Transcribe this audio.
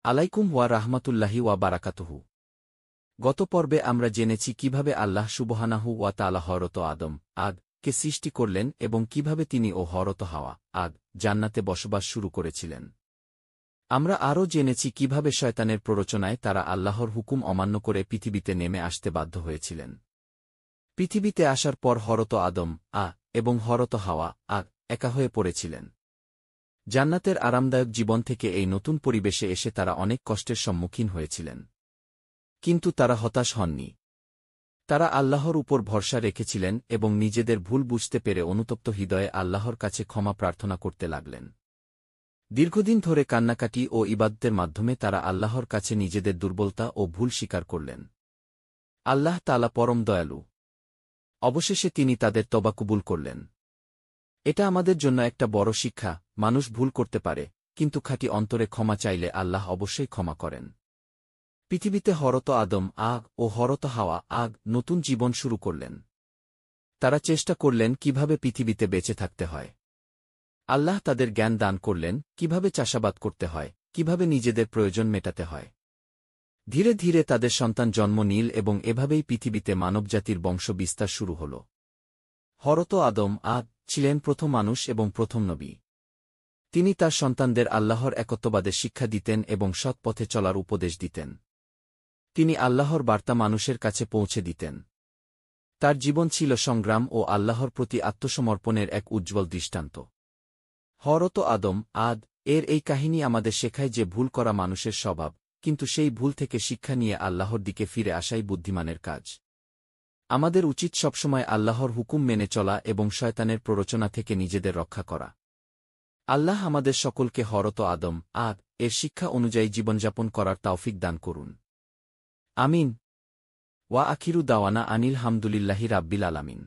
আলাইকুম ওয়া রাহমাতুল্লাহি ওয়া বারাকাতুহু। গত পর্বে আমরা জেনেছি কিভাবে আল্লাহ সুবহানাহু ওয়া তাআলা হযরত আদম কে সৃষ্টি করলেন এবং কিভাবে তিনি ও হযরত হাওয়া জান্নাতে বসবাস শুরু করেছিলেন। আমরা আরও জেনেছি কিভাবে শয়তানের প্ররোচনায় তারা আল্লাহর হুকুম অমান্য করে পৃথিবীতে নেমে আসতে বাধ্য হয়েছিলেন। পৃথিবীতে আসার পর হযরত আদম এবং হযরত হাওয়া একা হয়ে পড়েছিলেন। জান্নাতের আরামদায়ক জীবন থেকে এই নতুন পরিবেশে এসে তারা অনেক কষ্টের সম্মুখীন হয়েছিলেন। কিন্তু তারা হতাশ হননি। তারা আল্লাহর উপর ভরসা রেখেছিলেন এবং নিজেদের ভুল বুঝতে পেরে অনুতপ্ত হৃদয়ে আল্লাহর কাছে ক্ষমা প্রার্থনা করতে লাগলেন। দীর্ঘদিন ধরে কান্নাকাটি ও ইবাদতের মাধ্যমে তারা আল্লাহর কাছে নিজেদের দুর্বলতা ও ভুল স্বীকার করলেন। আল্লাহ তাআলা পরম দয়ালু। অবশেষে তিনি তাদের তওবা কবুল করলেন। এটা আমাদের জন্য একটা বড় শিক্ষা, মানুষ ভুল করতে পারে, কিন্তু খাঁটি অন্তরে ক্ষমা চাইলে আল্লাহ অবশ্যই ক্ষমা করেন। পৃথিবীতে হযরত আদম ও হযরত হাওয়া নতুন জীবন শুরু করলেন। তারা চেষ্টা করলেন কিভাবে পৃথিবীতে বেঁচে থাকতে হয়। আল্লাহ তাদের জ্ঞান দান করলেন কিভাবে চাষাবাদ করতে হয়, কিভাবে নিজেদের প্রয়োজন মেটাতে হয়। ধীরে ধীরে তাদের সন্তান জন্ম নিল এবং এভাবেই পৃথিবীতে মানবজাতির বংশ বিস্তার শুরু হল। হযরত আদম ছিলেন প্রথম মানুষ এবং প্রথম নবী। তিনি তার সন্তানদের আল্লাহর একত্ববাদের শিক্ষা দিতেন এবং সৎ পথে চলার উপদেশ দিতেন। তিনি আল্লাহর বার্তা মানুষের কাছে পৌঁছে দিতেন। তার জীবন ছিল সংগ্রাম ও আল্লাহর প্রতি আত্মসমর্পণের এক উজ্জ্বল দৃষ্টান্ত। হযরত আদম এর এই কাহিনী আমাদের শেখায় যে ভুল করা মানুষের স্বভাব, কিন্তু সেই ভুল থেকে শিক্ষা নিয়ে আল্লাহর দিকে ফিরে আসাই বুদ্ধিমানের কাজ। আমাদের উচিত সবসময় আল্লাহর হুকুম মেনে চলা এবং শয়তানের প্ররোচনা থেকে নিজেদের রক্ষা করা। আল্লাহ আমাদের সকলকে হযরত আদম এর শিক্ষা অনুযায়ী জীবনযাপন করার তৌফিক দান করুন। আমিন। ওয়া আখিরু দাওয়ানা আনিল হামদুলিল্লাহি রাব্বিল আলামিন।